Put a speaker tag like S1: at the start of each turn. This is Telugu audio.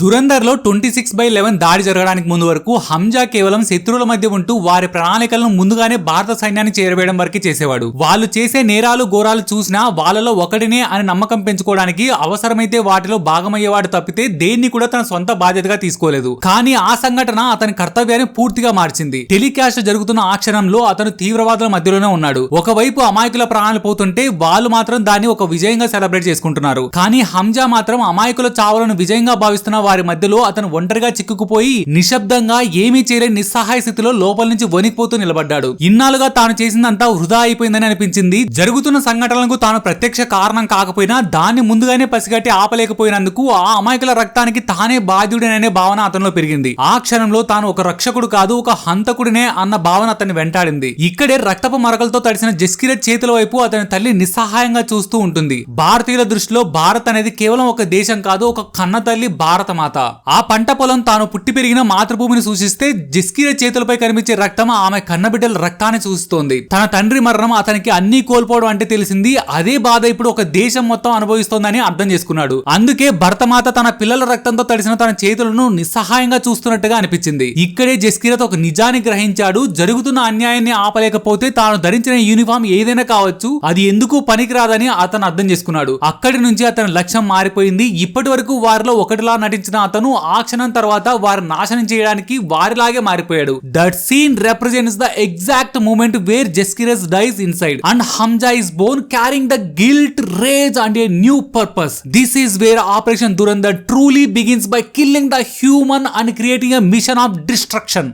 S1: దురంధర్ లో 26/11 దాడి జరగడానికి ముందు వరకు హంజా కేవలం శత్రువుల మధ్య ఉంటూ వారి ప్రణాళికలను ముందుగానే భారత సైన్యాన్ని చేరవేయడం వరకే చేసేవాడు. వాళ్ళు చేసే నేరాలు ఘోరాలు చూసినా వాళ్ళలో ఒకటినే అని నమ్మకం పెంచుకోవడానికి అవసరమైతే వాటిలో భాగమయ్యేవాడు తప్పితే దేన్ని కూడా తన సొంత బాధ్యతగా తీసుకోలేదు. కానీ ఆ సంఘటన అతని కర్తవ్యాన్ని పూర్తిగా మార్చింది. టెలికాస్ట్ జరుగుతున్న ఆ క్షణంలో అతను తీవ్రవాదుల మధ్యలోనే ఉన్నాడు. ఒకవైపు అమాయకుల ప్రాణాలు పోతుంటే వాళ్ళు మాత్రం దాన్ని ఒక విజయంగా సెలబ్రేట్ చేసుకుంటున్నారు. కానీ హంజా మాత్రం అమాయకుల చావులను విజయంగా భావిస్తున్న వారి మధ్యలో అతను ఒంటరిగా చిక్కుకుపోయి నిశ్శబ్దంగా ఏమీ చేయలేని నిస్సహాయ స్థితిలో లోపల నుంచి వణికిపోతూ నిలబడ్డాడు. ఇన్నాళ్ళుగా తాను చేసిందంతా వృధా అయిపోయిందని అనిపించింది. జరుగుతున్న సంఘటనలకు తాను ప్రత్యక్ష కారణం కాకపోయినా దాన్ని ముందుగానే పసిగట్టి ఆపలేకపోయినందుకు ఆ అమాయకుల రక్తానికి తానే బాధ్యుడనే భావన అతనిలో పెరిగింది. ఆ క్షణంలో తాను ఒక రక్షకుడు కాదు, ఒక హంతకుడినే అన్న భావన అతన్ని వెంటాడింది. ఇక్కడే రక్తపు మరకలతో తడిసిన జస్కిరత్ చేతుల వైపు అతని తల్లి నిస్సహాయంగా చూస్తూ ఉంటుంది. భారతీయుల దృష్టిలో భారత్ అనేది కేవలం ఒక దేశం కాదు, ఒక కన్న తల్లి భారత మాత. ఆ పంట పొలం తాను పుట్టి పెరిగిన మాతృభూమిని సూచిస్తే జస్కిరత్ చేతులపై కనిపించే రక్తం ఆమె కన్నబిడ్డల రక్తాన్ని సూచిస్తోంది. తన తండ్రి మరణం అతనికి అన్ని కోల్పోవడం అంటే తెలిసింది. అదే బాధ ఇప్పుడు ఒక దేశం మొత్తం అనుభవిస్తోందని అర్థం చేసుకున్నాడు. అందుకే భరతమాత తన పిల్లల రక్తంతో తడిసిన తన చేతులను నిస్సహాయంగా చూస్తున్నట్టుగా అనిపించింది. ఇక్కడే జస్కిరత్ ఒక నిజాన్ని గ్రహించాడు. జరుగుతున్న అన్యాయాన్ని ఆపలేకపోతే తాను ధరించిన యూనిఫామ్ ఏదైనా కావచ్చు, అది ఎందుకు పనికిరాదని అతను అర్థం చేసుకున్నాడు. అక్కడి నుంచి అతని లక్ష్యం మారిపోయింది. ఇప్పటి వరకు వారిలో ఒకటిలా నటించిన అతను ఆ క్షణం తర్వాత వారిని నాశనం చేయడానికి వారిలాగే మారిపోయాడు. That scene represents the exact moment where Jaskirat dies inside and Hamza is born carrying the guilt, rage and a new purpose. This is where Operation Durandar truly begins by killing the human and creating a mission of destruction.